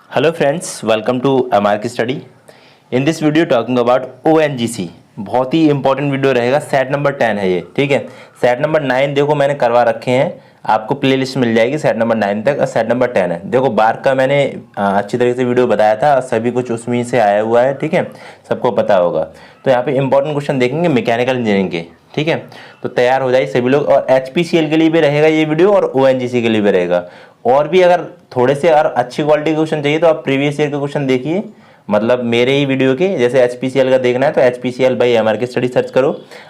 Hello friends, welcome to MRK Study. In this video talking about ONGC. बहुत ही important video रहेगा। Set number 10 है ये, ठीक है। सेट नंबर 9 देखो मैंने करवा रखे हैं, आपको प्लेलिस्ट मिल जाएगी सेट नंबर 9 तक। और सेट नंबर 10 है, देखो बार का मैंने अच्छी तरीके से वीडियो बताया था, सभी कुछ उसमें से आया हुआ है, ठीक है, सबको पता होगा। तो यहाँ पे इंपॉर्टेंट क्वेश्चन देखेंगे मैकेनिकल इंजीनियरिंग के, ठीक है। तो तैयार हो जाए सभी लोग। और HPCL के लिए भी रहेगा ये वीडियो और ONGC के लिए भी रहेगा। और भी अगर थोड़े से और अच्छी क्वालिटी के क्वेश्चन चाहिए तो आप प्रीवियस ईयर के क्वेश्चन देखिए, मतलब मेरे ही वीडियो के। जैसे HPCL का देखना है तो HPCL by MRK study search करो,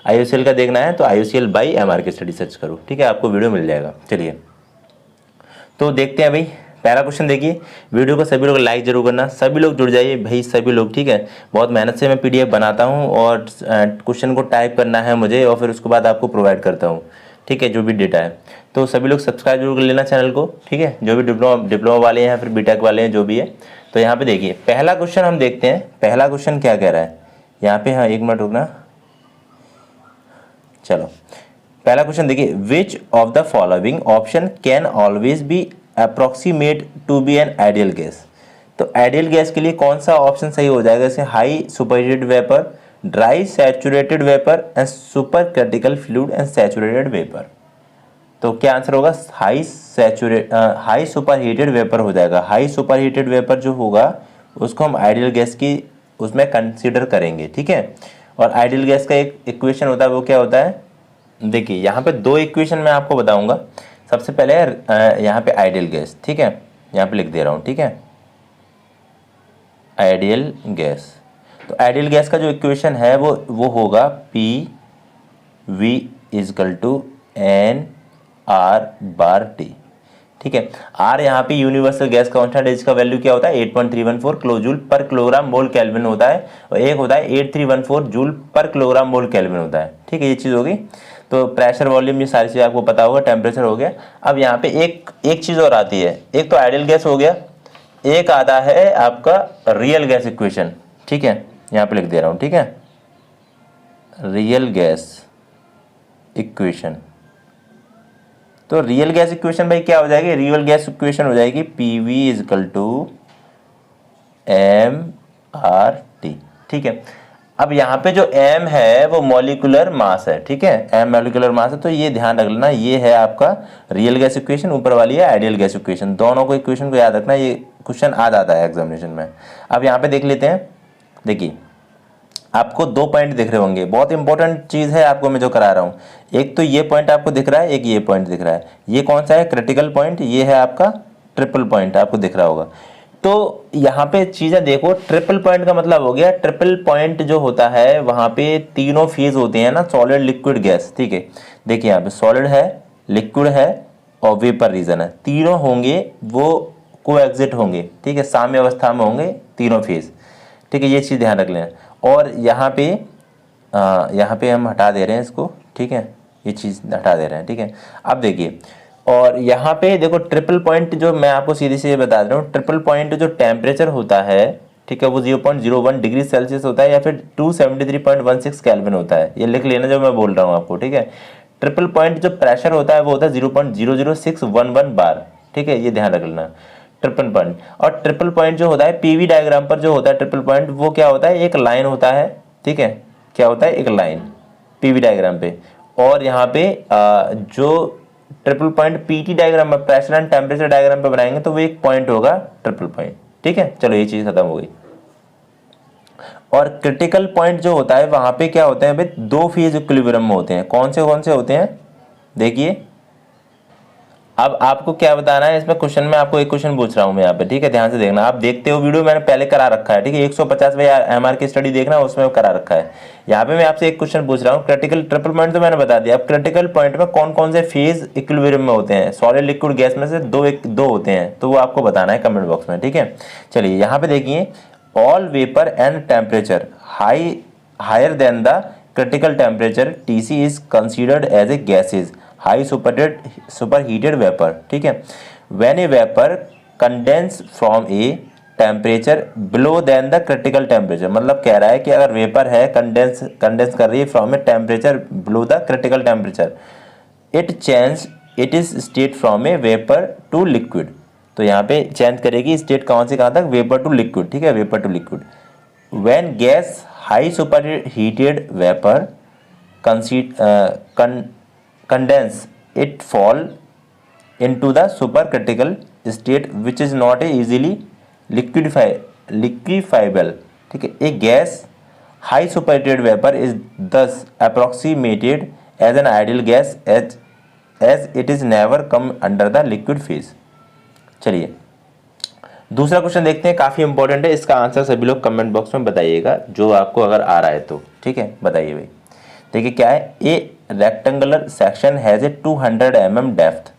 IOCL का देखना है तो IOCL by MRK study search करो, ठीक है, आपको वीडियो मिल जाएगा। चलिए तो देखते हैं भाई, पहला क्वेश्चन देखिए। वीडियो को सभी लोग लाइक जरूर करना, सभी लोग जुड़ जाइए भाई, सभी लोग, ठीक है। बहुत मेहनत से मैं PDF बनाता हूँ और क्वेश्चन को टाइप करना है मुझे और फिर उसके बाद आपको प्रोवाइड करता हूँ, ठीक है, जो भी डेटा है। तो सभी लोग सब्सक्राइब जरूर कर लेना चैनल को, ठीक है, जो भी डिप्लोमा वाले हैं फिर BTech वाले हैं, जो भी है। तो यहाँ पे देखिए पहला क्वेश्चन हम देखते हैं। पहला क्वेश्चन क्या कह रहा है यहाँ पे, हाँ एक मिनट रुकना, चलो पहला क्वेश्चन देखिए। Which of the following option can always be approximate to be an ideal gas. तो आइडियल गैस के लिए कौन सा ऑप्शन सही हो जाएगा? जैसे high superheated vapour, dry saturated vapour and super critical fluid and saturated vapour. तो क्या आंसर होगा? हाई सुपर हीटेड वेपर हो जाएगा। हाई सुपर हीटेड वेपर जो होगा उसको हम आइडियल गैस की उसमें कंसीडर करेंगे, ठीक है। और आइडियल गैस का एक इक्वेशन होता है, वो क्या होता है? देखिए यहाँ पे दो इक्वेशन मैं आपको बताऊंगा। सबसे पहले यहाँ पे आइडियल गैस, ठीक है, यहाँ पे लिख दे रहा हूँ, ठीक है, आइडियल गैस। तो आइडियल गैस का जो इक्वेशन है वो होगा PV = NR/T, ठीक है। R यहाँ पे यूनिवर्सल गैस कांस्टेंट है, जिसका वैल्यू क्या होता है? 8.314 किलोजूल पर किलोग्राम मोल केल्विन होता है, और एक होता है 8314 जूल पर किलोग्राम मोल केल्विन होता है, ठीक है, ये चीज़ होगी। तो प्रेशर, वॉल्यूम, ये सारी चीज़ें आपको पता होगा, टेम्परेचर हो गया। अब यहाँ पे एक चीज़ और आती है, एक तो आइडियल गैस हो गया, एक आता है आपका रियल गैस इक्वेशन, ठीक है, यहाँ पे लिख दे रहा हूँ, ठीक है, रियल गैस इक्वेशन। तो रियल गैस इक्वेशन भाई क्या हो जाएगी? रियल गैस इक्वेशन हो जाएगी PV = MRT, ठीक है। अब यहाँ पे जो M है वो मॉलिक्यूलर मास है, ठीक है, M मॉलिक्यूलर मास है। तो ये ध्यान रख लेना, ये है आपका रियल गैस इक्वेशन, ऊपर वाली है आइडियल गैस इक्वेशन। दोनों को इक्वेशन को याद रखना, ये क्वेश्चन आ जाता है एग्जामिनेशन में। अब यहाँ पे देख लेते हैं, देखिए आपको दो पॉइंट दिख रहे होंगे, बहुत इंपॉर्टेंट चीज़ है आपको मैं जो करा रहा हूँ। एक तो ये पॉइंट आपको दिख रहा है, एक ये पॉइंट दिख रहा है। ये कौन सा है? Critical point. ये है आपका ट्रिपल पॉइंट, आपको दिख रहा होगा। तो यहाँ पे चीज़ें देखो, ट्रिपल पॉइंट का मतलब हो गया, ट्रिपल पॉइंट जो होता है वहाँ पे तीनों फेज होते हैं ना, सॉलिड, लिक्विड, गैस, ठीक है। देखिए यहाँ पे सॉलिड है, लिक्विड है और वेपर रीजन है, तीनों होंगे वो कोएग्जिट होंगे, ठीक है, साम्य अवस्था में होंगे तीनों फेज, ठीक है, ये चीज़ ध्यान रख लेना। और यहाँ पे हम हटा दे रहे हैं इसको, ठीक है, ये चीज़ हटा दे रहे हैं, ठीक है। अब देखिए, और यहाँ पे देखो ट्रिपल पॉइंट जो मैं आपको सीधे सीधे बता रहा हूँ, ट्रिपल पॉइंट जो टेम्परेचर होता है, ठीक है, वो 0.01 डिग्री सेल्सियस होता है या फिर 273.16 केल्विन होता है। ये लिख लेना जो मैं बोल रहा हूँ आपको, ठीक है। ट्रिपल पॉइंट जो प्रेशर होता है वो होता है 0.00611 बार, ठीक है, ये ध्यान रख लेना, ट्रिपल पॉइंट। और ट्रिपल पॉइंट जो होता है PV डायग्राम पर जो होता है ट्रिपल पॉइंट, वो क्या होता है? एक लाइन होता है, ठीक है, क्या होता है? एक लाइन PV डायग्राम पे। और यहाँ पे जो ट्रिपल पॉइंट PT डायग्राम में, प्रेशर एंड टेम्परेचर डायग्राम पे बनाएंगे तो वो एक पॉइंट होगा ट्रिपल पॉइंट, ठीक है। चलो ये चीज खत्म हो गई। और क्रिटिकल पॉइंट जो होता है वहां पे क्या होते हैं भाई? दो फेज इक्विलिब्रियम में होते हैं। कौन से होते हैं? देखिए अब आपको क्या बताना है इसमें, क्वेश्चन में आपको एक क्वेश्चन पूछ रहा हूं मैं यहाँ पे, ठीक है, ध्यान से देखना। आप देखते हो वीडियो मैंने पहले करा रखा है, ठीक है, 150 MRK स्टडी देखना, उसमें करा रखा है। यहाँ पे मैं आपसे एक क्वेश्चन पूछ रहा हूँ, क्रिटिकल, ट्रिपल पॉइंट तो मैंने बता दिया। अब क्रिटिकल पॉइंट में कौन कौन से फेज इक्विलिब्रियम में होते हैं? सॉलिड, लिक्विड, गैस में से दो होते हैं, तो वो आपको बताना है कमेंट बॉक्स में, ठीक है। चलिए यहाँ पे देखिए, all vapour and temperature higher than the critical temperature TC is considered as a gases, high superheated vapor, ठीक है। When a vapor condense from a temperature below than the critical temperature, मतलब कह रहा है कि अगर वेपर है condense कर रही है from a temperature below the critical temperature, it change it is state from a vapour to liquid, तो यहाँ पे चेंज करेगी स्टेट कौन से कहाँ तक, वेपर टू लिक्विड, ठीक है, vapour to liquid. When gas high super heated vapour condense it fall into the supercritical state which is not easily liquefiable, ठीक है। एक gas high superheated vapour is thus approximated as an ideal gas as it is never come under the liquid phase। चलिए दूसरा question देखते हैं, काफी important है, इसका आंसर सभी लोग कमेंट बॉक्स में बताइएगा जो आपको अगर आ रहा है तो, ठीक है, बताइए भाई। देखिए क्या है, a rectangular section has a 200 mm depth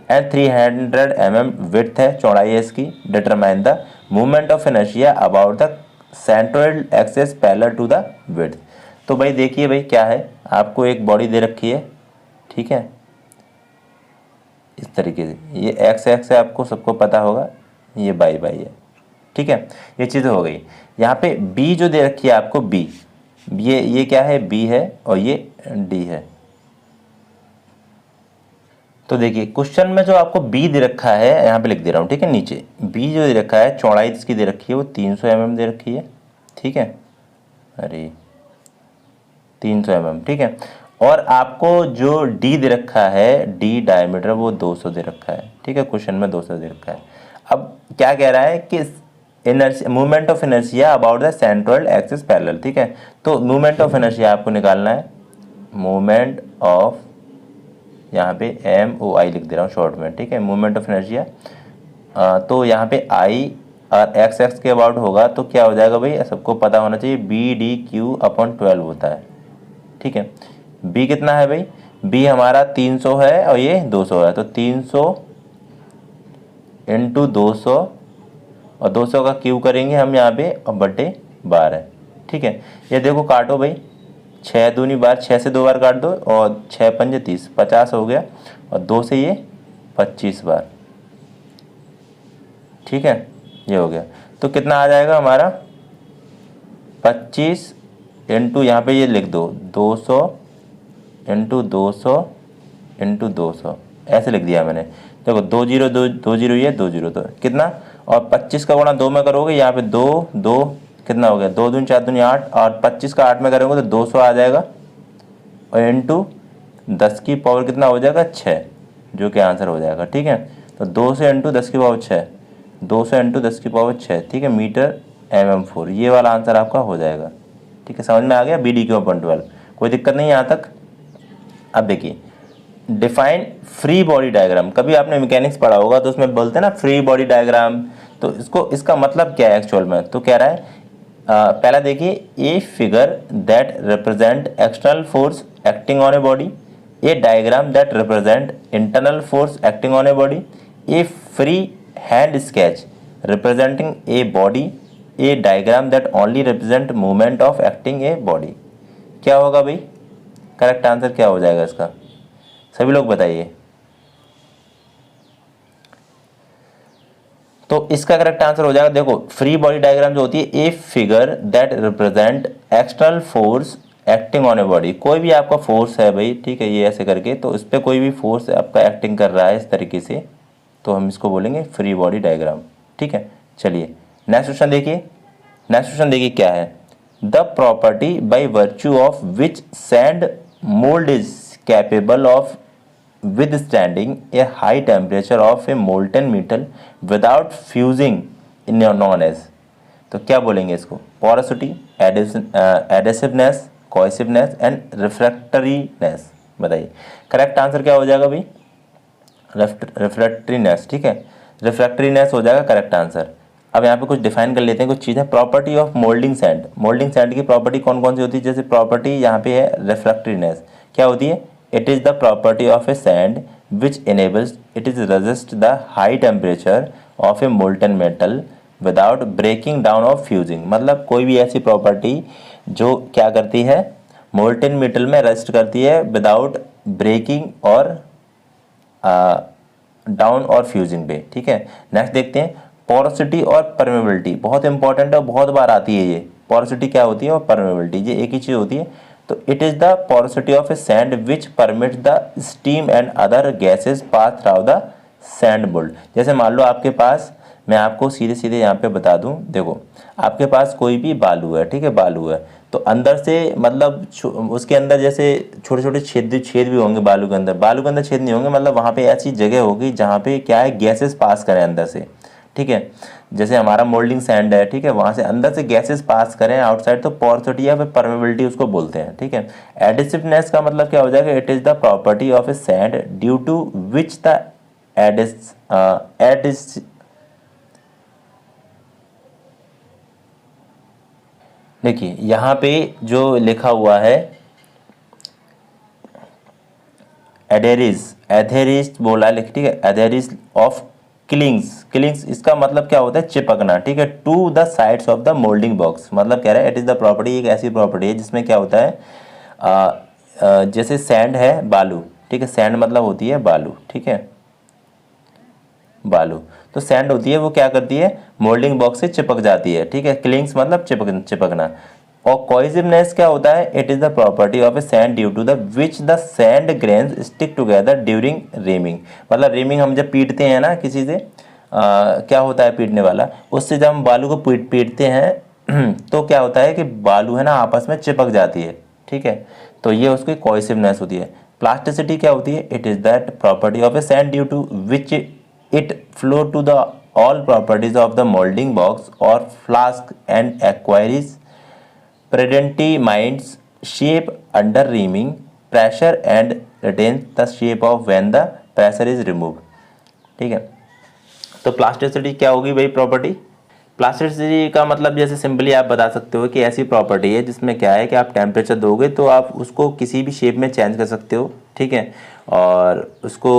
and 300 mm width है, चौड़ाई है इसकी। Determine the movement of inertia about the centroid axis parallel to the width. तो भाई देखिए भाई क्या है, आपको एक बॉडी दे रखी है, ठीक है, इस तरीके से, ये एक्स एक्स है, आपको सबको पता होगा, ये बाई बाई है, ठीक है, ये चीज़ हो गई। यहाँ पे बी जो दे रखी है आपको, बी, ये क्या है, बी है और ये डी है। तो देखिए क्वेश्चन में जो आपको बी दे रखा है, यहाँ पे लिख दे रहा हूँ, ठीक है, नीचे बी जो दे रखा है, चौड़ाई इसकी दे रखी है वो 300 mm दे रखी है, ठीक है, अरे 300 mm, ठीक है। और आपको जो डी दे रखा है, डी डायमीटर वो 200 दे रखा है, ठीक है, क्वेश्चन में 200 दे रखा है। अब क्या कह रहा है कि inertia, movement of inertia about the centroid axis parallel, ठीक है। तो मूवमेंट ऑफ इनर्शिया आपको निकालना है, मूवमेंट ऑफ, यहाँ पे MOI लिख दे रहा हूँ शॉर्ट में, ठीक है, मूवमेंट ऑफ इनर्शिया। तो यहाँ पे I और x के अबाउट होगा तो क्या हो जाएगा भाई, सबको पता होना चाहिए, BDQ/12 होता है, ठीक है। B कितना है भाई, B हमारा 300 है और ये 200 है, तो 300 × 200 और 200 का क्यूब करेंगे हम यहाँ पे और बटे 12, ठीक है। ये देखो काटो भाई, 6 दूनी बार, 6 से 2 बार काट दो और 6 पंजे 30, 50 हो गया, और 2 से ये 25 बार, ठीक है, ये हो गया। तो कितना आ जाएगा हमारा, 25 इंटू, यहाँ पे ये लिख दो 200 × 200 × 200, ऐसे लिख दिया मैंने। देखो 2 0 2 0 ये 2 0, तो कितना, और 25 का गुणा 2 में करोगे, यहाँ पे 2 2 कितना हो गया, 2 दूनी 4 दूनी 8, और 25 का 8 में करोगे तो 200 आ जाएगा, और इंटू 10 की पावर कितना हो जाएगा, 6, जो कि आंसर हो जाएगा, ठीक है। तो 2 से इंटू 10 की पावर 6, 200 इंटू 10 की पावर 6, ठीक है, मीटर mm4, ये वाला आंसर आपका हो जाएगा, ठीक है। समझ में आ गया, BDQ/12, कोई दिक्कत नहीं यहाँ तक। अब देखिए डिफाइन फ्री बॉडी डायग्राम, कभी आपने मैकेनिक्स पढ़ा होगा तो उसमें बोलते हैं ना फ्री बॉडी डायग्राम, तो इसका मतलब क्या है एक्चुअल में, तो कह रहा है पहला देखिए, a figure that represent external force acting on a body, a diagram that represent internal force acting on a body, a free hand sketch representing a body, a diagram that only represent movement of acting a body. क्या होगा भाई, correct answer क्या हो जाएगा इसका, सभी लोग बताइए। तो इसका करेक्ट आंसर हो जाएगा, देखो फ्री बॉडी डायग्राम जो होती है, a figure that represent external force acting on a body, कोई भी आपका फोर्स है भाई, ठीक है, ये ऐसे करके, तो इस पर कोई भी फोर्स आपका एक्टिंग कर रहा है इस तरीके से, तो हम इसको बोलेंगे फ्री बॉडी डायग्राम, ठीक है। चलिए नेक्स्ट क्वेश्चन देखिए, नेक्स्ट क्वेश्चन देखिए क्या है, the property by virtue of which sand mould is capable of withstanding a high temperature of a molten metal without fusing in known as, तो क्या बोलेंगे इसको, porosity, adhesiveness, cohesiveness and refractoriness, बताइए correct answer क्या हो जाएगा भाई, refractoriness, ठीक है, refractoriness हो जाएगा करेक्ट आंसर। अब यहाँ पे कुछ डिफाइन कर लेते हैं कुछ चीज़ है, property of moulding sand, moulding sand की प्रॉपर्टी कौन कौन सी होती है, जैसे प्रॉपर्टी यहाँ पे है रिफ्रैक्टरीनेस, क्या होती है, it is the property of a sand which enables it is resist the high temperature of a molten metal without breaking down or fusing, मतलब कोई भी ऐसी प्रॉपर्टी जो क्या करती है, मोल्टन मेटल में रेस्ट करती है विदाउट ब्रेकिंग और डाउन और फ्यूजिंग पे, ठीक है। नेक्स्ट देखते हैं पोरोसिटी और परमेबिलिटी, बहुत इंपॉर्टेंट है, बहुत बार आती है ये, पोरोसिटी क्या होती है और परमेबिलिटी, ये एक ही चीज़ होती है। तो it is the porosity of a sand which permit the steam and other gases pass through the sand mould. जैसे मान लो आपके पास, मैं आपको सीधे सीधे यहाँ पे बता दूं, देखो आपके पास कोई भी बालू है, ठीक है, बालू है, तो अंदर से मतलब उसके अंदर जैसे छोटे छोटे छेद छेद भी होंगे बालू के अंदर, बालू के अंदर छेद नहीं होंगे, मतलब वहाँ पे ऐसी जगह होगी जहाँ पे क्या है, गैसेस पास करें अंदर से, ठीक है। जैसे हमारा मोल्डिंग सैंड है, ठीक है, वहाँ से अंदर से गैसेस पास करें आउटसाइड, तो पोरोसिटी या फिर परमेबिलिटी उसको बोलते हैं, ठीक है। एडिसिवनेस का मतलब क्या हो जाएगा, it is the property of a sand due to which the adheres देखिए यहाँ पे जो लिखा हुआ है एथेरिस बोला है, ठीक है, एथेरिस ऑफ क्लिंग्स, इसका मतलब क्या होता है, चिपकना, ठीक है, to the sides of the moulding box, मतलब कह रहा है इट इज द प्रॉपर्टी, एक ऐसी प्रॉपर्टी है जिसमें क्या होता है, जैसे सैंड है, बालू, ठीक है, सैंड मतलब होती है बालू, ठीक है, बालू, तो सैंड होती है वो क्या करती है, मोल्डिंग बॉक्स से चिपक जाती है, ठीक है, क्लिंग्स मतलब चिपकना। और कोहेसिवनेस क्या होता है, it is the property of a sand due to the which the sand grains stick together during ramming, मतलब रीमिंग हम जब पीटते हैं ना किसी से, क्या होता है पीटने वाला, उससे जब हम बालू को पीटते हैं तो क्या होता है कि बालू है ना आपस में चिपक जाती है, ठीक है, तो ये उसकी कोहेसिवनेस होती है। प्लास्टिसिटी क्या होती है, it is that property of a sand due to which it flow to the all properties of the molding box or flask and acquires predetermined shape under reaming pressure and retains the shape of when the pressure is removed, ठीक है। तो plasticity क्या होगी भाई, property, plasticity का मतलब जैसे simply आप बता सकते हो कि ऐसी प्रॉपर्टी है जिसमें क्या है कि आप टेम्परेचर दोगे तो आप उसको किसी भी शेप में चेंज कर सकते हो, ठीक है, और उसको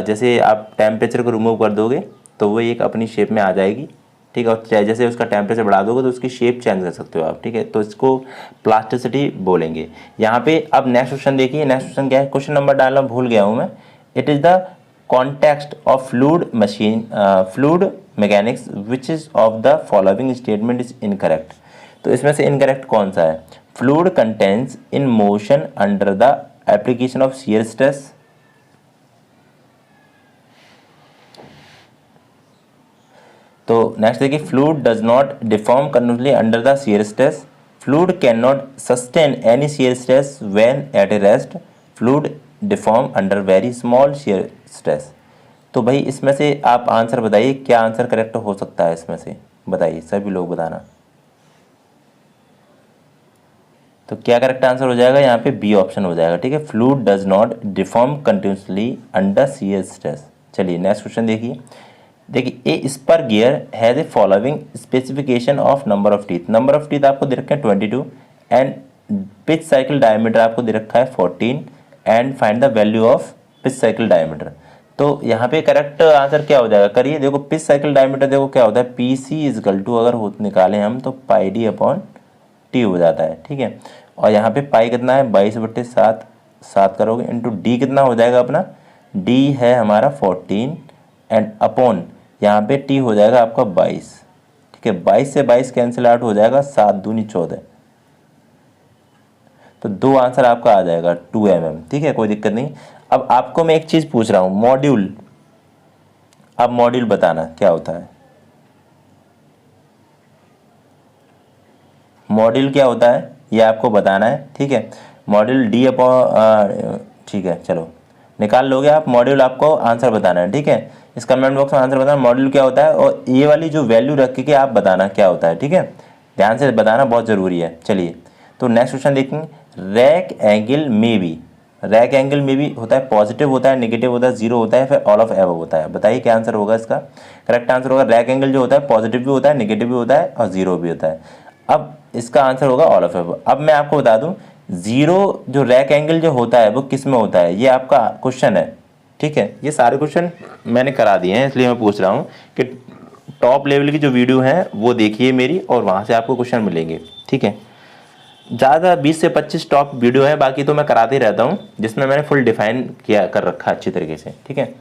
जैसे आप टेम्परेचर को रिमूव कर दोगे तो वो एक अपनी शेप में आ जाएगी, ठीक है, और जैसे उसका टेम्परेचर बढ़ा दोगे तो उसकी शेप चेंज कर सकते हो आप, ठीक है, तो इसको प्लास्टिसिटी बोलेंगे। यहाँ पे अब नेक्स्ट क्वेश्चन देखिए, नेक्स्ट क्वेश्चन क्या है, क्वेश्चन नंबर डालना भूल गया हूँ मैं, it is the context of fluid mechanics which is of the following statement is incorrect, तो इसमें से इनकरेक्ट कौन सा है, fluid contains in motion under the application of shear stress, तो नेक्स्ट देखिए, fluid does not deform continuously under the shear stress, fluid can not sustain any shear stress when eight a rest, fluid deform under very small shear stress. तो भाई इसमें से आप answer बताइए, क्या answer correct हो सकता है इसमें से, बताइए सभी लोग बताना। तो क्या करेक्ट आंसर हो जाएगा, यहाँ पे बी ऑप्शन हो जाएगा, ठीक है, fluid does not deform continuously under shear stress. चलिए नेक्स्ट क्वेश्चन देखिए, a spur gear has a following specification of number of teeth, number of teeth आपको दे रखे हैं 22 एंड पिच साइकिल डायमीटर आपको दे रखा है 14 and find the value of pitch cycle diameter. तो यहाँ पे करेक्ट आंसर क्या हो जाएगा, करिए, देखो पिच साइकिल डायमीटर देखो क्या होता है, पी सी इजकल टू अगर निकालें हम तो पाई डी अपॉन टी हो जाता है, ठीक है, और यहाँ पे पाई कितना है 22/7, 7 करोगे इंटू डी कितना हो जाएगा अपना, डी है हमारा 14 एंड अपॉन यहाँ पे टी हो जाएगा आपका 22, ठीक है, 22 से 22 कैंसिल आउट हो जाएगा, 7 दूनी 14, तो दो आंसर आपका आ जाएगा 2 mm, ठीक है, कोई दिक्कत नहीं। अब आपको मैं एक चीज पूछ रहा हूँ, मॉड्यूल, अब मॉड्यूल बताना क्या होता है, मॉड्यूल क्या होता है ये आपको बताना है, ठीक है, मॉड्यूल डी अपॉन, ठीक है, चलो निकाल लोगे आप मॉड्यूल, आपको आंसर बताना है, ठीक है, इस कमेंट बॉक्स में आंसर बताना मॉड्यूल क्या होता है, और ये वाली जो वैल्यू रख के आप बताना क्या होता है, ठीक है, ध्यान से बताना बहुत ज़रूरी है। चलिए तो नेक्स्ट क्वेश्चन देखेंगे, रैक एंगल में भी, रैक एंगल में भी होता है पॉजिटिव होता है, नेगेटिव होता है, जीरो होता है, फिर ऑल ऑफ एबव होता है, बताइए क्या आंसर होगा इसका, करेक्ट आंसर होगा रैक एंगल जो होता है पॉजिटिव भी होता है, नेगेटिव भी होता है और जीरो भी होता है। अब इसका आंसर होगा ऑल ऑफ एबव। अब मैं आपको बता दूं, जीरो जो रैक एंगल जो होता है वो किस में होता है, ये आपका क्वेश्चन है, ठीक है, ये सारे क्वेश्चन मैंने करा दिए हैं, इसलिए मैं पूछ रहा हूँ कि टॉप लेवल की जो वीडियो है वो देखिए मेरी, और वहाँ से आपको क्वेश्चन मिलेंगे, ठीक है, ज़्यादा 20 से 25 टॉप वीडियो है, बाकी तो मैं कराते ही रहता हूँ जिसमें मैंने फुल डिफाइन किया कर रखा अच्छी तरीके से, ठीक है।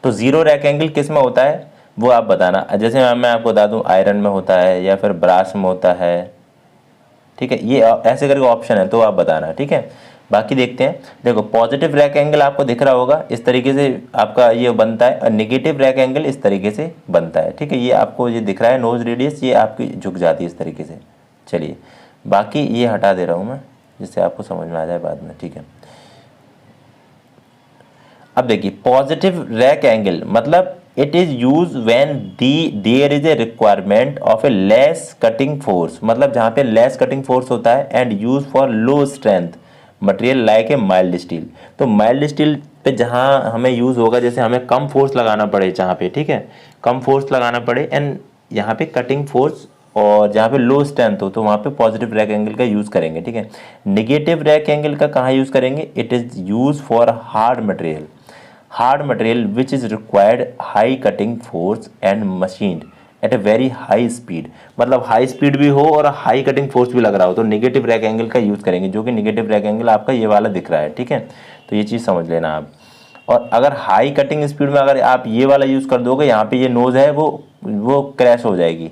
तो जीरो रैक एंगल किस में होता है वो आप बताना, जैसे मैं आपको बता दूं आयरन में होता है या फिर ब्रास में होता है, ठीक है, ये ऐसे करके ऑप्शन है तो आप बताना, ठीक है। बाकी देखते हैं। देखो पॉजिटिव रैक एंगल आपको दिख रहा होगा, इस तरीके से आपका ये बनता है, और नेगेटिव रैक एंगल इस तरीके से बनता है। ठीक है, ये आपको ये दिख रहा है नोज रेडियस, ये आपकी झुक जाती है इस तरीके से। चलिए बाकी ये हटा दे रहा हूँ मैं, जिससे आपको समझ में आ जाए बाद में। ठीक है, अब देखिए पॉजिटिव रैक एंगल मतलब it is use when there is a requirement of a less cutting force, मतलब जहाँ पे लेस कटिंग फोर्स होता है, and use for low strength material like a mild steel. तो माइल्ड स्टील पे जहाँ हमें यूज होगा, जैसे हमें कम फोर्स लगाना पड़े जहाँ पे, ठीक है, कम फोर्स लगाना पड़े, एंड यहाँ पे कटिंग फोर्स, और जहाँ पे लो स्ट्रेंथ हो तो वहाँ पे पॉजिटिव रैक एंगल का यूज़ करेंगे। ठीक है, नेगेटिव रैक एंगल का कहाँ यूज़ करेंगे? It is use for hard material which is required high cutting force and machined at a very high speed, मतलब हाई स्पीड भी हो और हाई कटिंग फोर्स भी लग रहा हो तो नेगेटिव रैक एंगल का यूज़ करेंगे, जो कि नेगेटिव रैक एंगल आपका ये वाला दिख रहा है। ठीक है, तो ये चीज़ समझ लेना आप। और अगर हाई कटिंग स्पीड में अगर आप ये वाला यूज़ कर दोगे, यहाँ पे ये नोज़ है वो क्रैश हो जाएगी,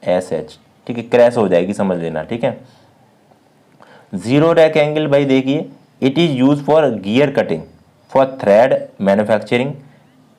SH, ठीक है, क्रैश हो जाएगी, समझ लेना। ठीक है, जीरो रैक एंगल भाई देखिए, it is use for gear cutting, for thread manufacturing,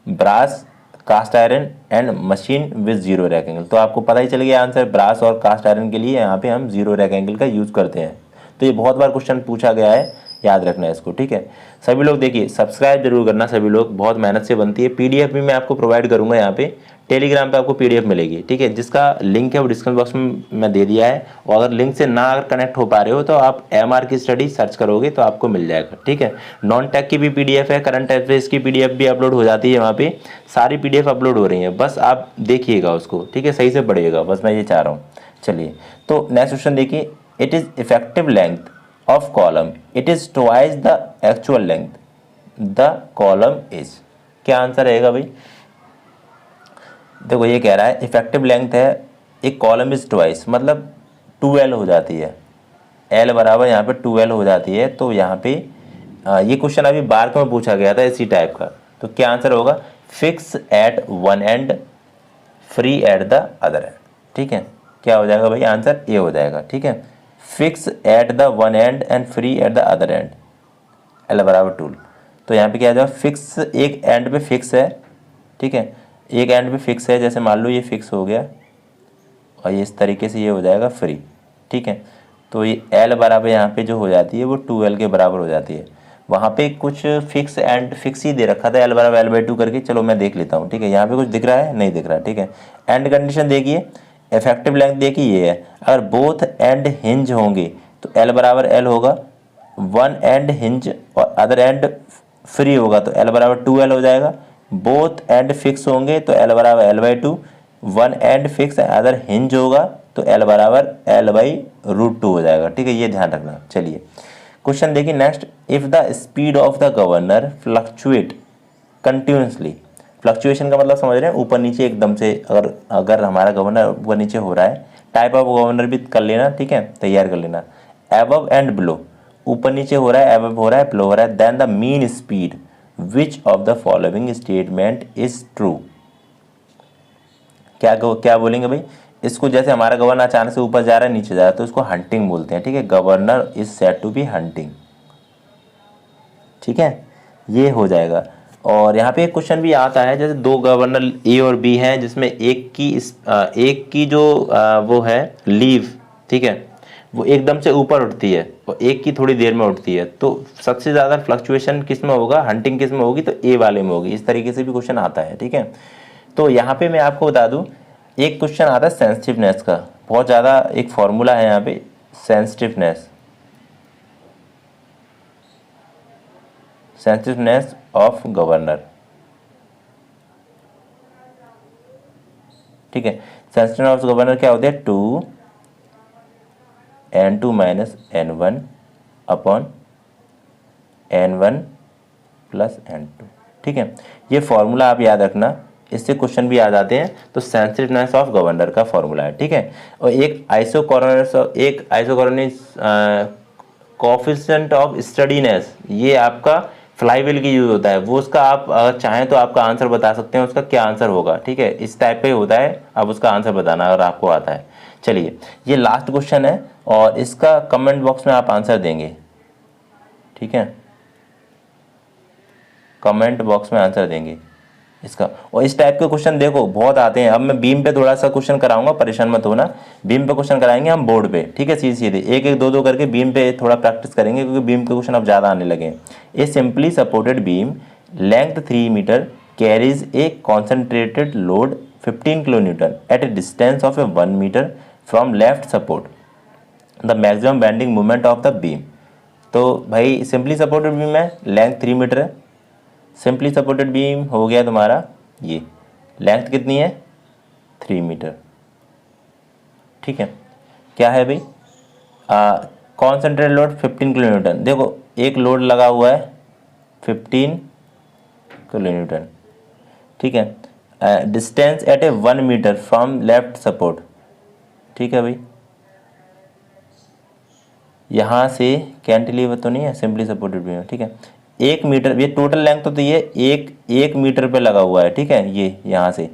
brass, cast iron and machine with zero rake angle. तो आपको पता ही चल गया आंसर, ब्रास और कास्ट आयरन के लिए यहाँ पे हम जीरो रैक एंगल का यूज़ करते हैं। तो ये बहुत बार क्वेश्चन पूछा गया है, याद रखना है इसको। ठीक है, सभी लोग देखिए सब्सक्राइब जरूर करना, सभी लोग, बहुत मेहनत से बनती है। PDF भी मैं आपको प्रोवाइड करूँगा, यहाँ पे टेलीग्राम पे आपको PDF मिलेगी। ठीक है, जिसका लिंक है वो डिस्क्रिप्शन बॉक्स में मैं दे दिया है, और अगर लिंक से ना अगर कनेक्ट हो पा रहे हो तो आप MR की स्टडी सर्च करोगे तो आपको मिल जाएगा। ठीक है, नॉन टेक की भी PDF है, करंट अफेयर्स की PDF भी अपलोड हो जाती है, वहाँ पे सारी PDF अपलोड हो रही है, बस आप देखिएगा उसको। ठीक है, सही से पढ़िएगा, बस मैं ये चाह रहा हूँ। चलिए, तो नेक्स्ट क्वेश्चन देखिए, it is effective length of column, it is twice the actual length the column is. क्या आंसर रहेगा भाई? देखो ये कह रहा है इफेक्टिव लेंथ है एक कॉलम इज ट्वाइस, मतलब 2L हो जाती है, L बराबर यहाँ पे 2L हो जाती है। तो यहाँ पे ये क्वेश्चन अभी बार में पूछा गया था इसी टाइप का। तो क्या आंसर होगा? Fix eight one and, free at the other and. ठीक है, क्या हो जाएगा भाई? आंसर ए हो जाएगा। ठीक है, fix at the one and and free at the other and, L बराबर 2। तो यहाँ पे क्या आ जाएगा? फिक्स, एक एंड पे फिक्स है, ठीक है, एक एंड पे फिक्स है, जैसे मान लो ये फिक्स हो गया और ये इस तरीके से ये हो जाएगा फ्री। ठीक है, तो ये L बराबर यहाँ पे जो हो जाती है वो 2L के बराबर हो जाती है। वहाँ पे कुछ फिक्स एंड फिक्स ही दे रखा था, L बराबर L/2 करके। चलो मैं देख लेता हूँ। ठीक है, यहाँ पे कुछ दिख रहा है? नहीं दिख रहा। ठीक है, एंड कंडीशन देखिए, इफेक्टिव लेंथ देखिए ये है, अगर बोथ एंड हिंज होंगे तो L बराबर L होगा, वन एंड हिंज और अदर एंड फ्री होगा तो L बराबर 2L हो जाएगा। बोथ एंड फिक्स होंगे तो L बराबर L/2, one and fix other hinge होगा तो L बराबर L/√2 हो जाएगा। ठीक है, ये ध्यान रखना। चलिए क्वेश्चन देखिए next, if the speed of the governor fluctuate continuously, fluctuation का मतलब समझ रहे हैं, ऊपर नीचे एकदम से, अगर हमारा गवर्नर ऊपर नीचे हो रहा है, टाइप ऑफ गवर्नर भी कर लेना। ठीक है, तैयार कर लेना। एबव एंड बिलो, ऊपर नीचे हो रहा है, एबव हो रहा है, बिलो हो रहा है, then the mean speed which of the following statement is true. क्या बोलेंगे भाई? इसको जैसे हमारा गवर्नर अचानक से ऊपर जा रहा है, नीचे जा रहा है, तो इसको हंटिंग बोलते हैं। ठीक है, governor is said to be hunting. ठीक है, ये हो जाएगा। और यहाँ पे एक क्वेश्चन भी आता है, जैसे दो गवर्नर ए और बी हैं, जिसमें एक की जो वो है लीव, ठीक है, वो एकदम से ऊपर उठती है और एक की थोड़ी देर में उठती है, तो सबसे ज़्यादा फ्लक्चुएशन किस में होगा? हंटिंग किस में होगी? तो ए वाले में होगी। इस तरीके से भी क्वेश्चन आता है। ठीक है, तो यहाँ पे मैं आपको बता दूँ, एक क्वेश्चन आता है सेंसिटिवनेस का, बहुत ज़्यादा एक फॉर्मूला है यहाँ पे, सेंसिटिवनेस ऑफ गवर्नर। ठीक है, सेंसिटिवनेस ऑफ गवर्नर क्या होते हैं? 2n2 minus n1 upon n1 plus n2। ठीक है, ये फॉर्मूला आप याद रखना, इससे क्वेश्चन भी आ जाते हैं। तो सेंसिटिवनेस ऑफ गवर्नर का फॉर्मूला है। ठीक है, और एक आइसोकोरोनिस कोएफिशिएंट ऑफ स्टडीनेस, ये आपका फ्लाई व्हील की यूज होता है, वो उसका आप अगर चाहें तो आपका आंसर बता सकते हैं उसका क्या आंसर होगा, ठीक है, इस टाइप का ही होता है, अब उसका आंसर बताना अगर आपको आता है। चलिए ये लास्ट क्वेश्चन है और इसका कमेंट बॉक्स में आप आंसर देंगे, ठीक है, कमेंट बॉक्स में आंसर देंगे इसका। और इस टाइप के क्वेश्चन देखो बहुत आते हैं। अब मैं बीम पे थोड़ा सा क्वेश्चन कराऊंगा, परेशान मत होना, बीम पे क्वेश्चन कराएंगे हम बोर्ड पे, ठीक है, सीधे सीधे एक एक दो दो करके बीम पे थोड़ा प्रैक्टिस करेंगे क्योंकि बीम के क्वेश्चन अब ज़्यादा आने लगे हैं। A simply supported beam length 3 metre carries a concentrated load 15 kilo newton at a distance of a 1 metre from left support, the maximum bending moment of the beam. तो भाई सिंपली सपोर्टेड बीम है, length 3 metre है, simply supported beam हो गया तुम्हारा, ये length कितनी है 3 मीटर, ठीक है। क्या है भाई, कॉन्सेंट्रेटेड लोड 15 किलो न्यूटन, देखो एक लोड लगा हुआ है 15 किलो न्यूटन, ठीक है। Distance at a 1 metre from left support, ठीक है भाई, यहाँ से कैंटिलीवर तो नहीं है, सिंपली सपोर्टेड बीम, ठीक है। 1 मीटर, ये टोटल लेंथ तो ये एक मीटर पे लगा हुआ है, ठीक है, ये यहाँ से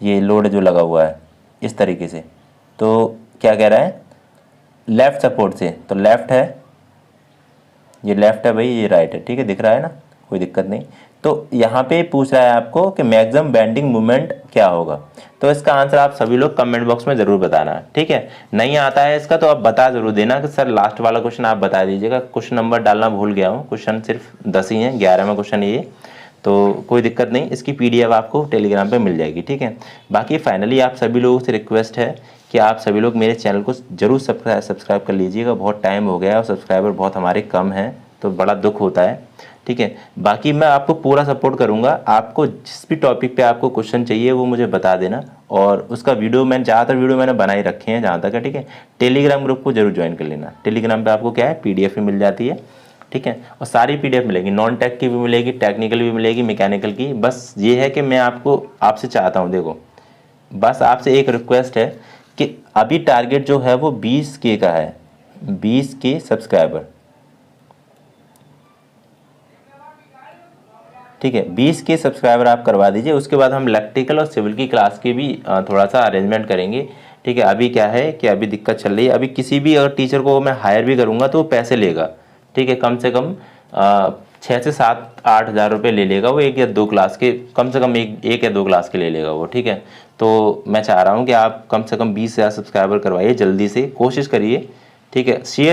ये लोड जो लगा हुआ है इस तरीके से। तो क्या कह रहा है, लेफ्ट सपोर्ट से, तो लेफ्ट है, ये लेफ्ट है भाई, ये राइट है, ठीक है, दिख रहा है ना, कोई दिक्कत नहीं। तो यहाँ पे पूछ रहा है आपको कि मैक्सिमम बेंडिंग मोमेंट क्या होगा, तो इसका आंसर आप सभी लोग कमेंट बॉक्स में ज़रूर बताना, ठीक है। नहीं आता है इसका तो आप बता ज़रूर देना कि सर लास्ट वाला क्वेश्चन आप बता दीजिएगा, क्वेश्चन नंबर डालना भूल गया हूँ, क्वेश्चन सिर्फ 10 ही हैं, 11वां क्वेश्चन ये, तो कोई दिक्कत नहीं, इसकी PDF आपको टेलीग्राम पे मिल जाएगी, ठीक है। बाकी फाइनली आप सभी लोगों से रिक्वेस्ट है कि आप सभी लोग मेरे चैनल को जरूर सब्सक्राइब कर लीजिएगा, बहुत टाइम हो गया है और सब्सक्राइबर बहुत हमारे कम हैं, तो बड़ा दुख होता है, ठीक है। बाकी मैं आपको पूरा सपोर्ट करूंगा, आपको जिस भी टॉपिक पे आपको क्वेश्चन चाहिए वो मुझे बता देना, और उसका वीडियो मैंने ज़्यादातर वीडियो मैंने बनाई रखे हैं जहाँ तक है, ठीक है। टेलीग्राम ग्रुप को जरूर ज्वाइन कर लेना, टेलीग्राम पे आपको क्या है PDF भी मिल जाती है, ठीक है, और सारी PDF मिलेगी, नॉन टेक की भी मिलेगी, टेक्निकल भी मिलेगी, मैकेनिकल की। बस ये है कि मैं आपसे चाहता हूँ, देखो बस आपसे एक रिक्वेस्ट है कि अभी टारगेट जो है वो 20K का है, 20K सब्सक्राइबर, ठीक है, 20K सब्सक्राइबर आप करवा दीजिए, उसके बाद हम इलेक्ट्रिकल और सिविल की क्लास की भी थोड़ा सा अरेंजमेंट करेंगे, ठीक है। अभी क्या है कि अभी दिक्कत चल रही है, अभी किसी भी अगर टीचर को मैं हायर भी करूँगा तो वो पैसे लेगा, ठीक है, कम से कम 6 से 7-8 हज़ार रुपये ले लेगा वो, एक या दो क्लास के, कम से कम एक या दो क्लास के ले लेगा वो, ठीक है। तो मैं चाह रहा हूँ कि आप कम से कम 20,000 सब्सक्राइबर करवाइए, जल्दी से कोशिश करिए, ठीक है, शेयर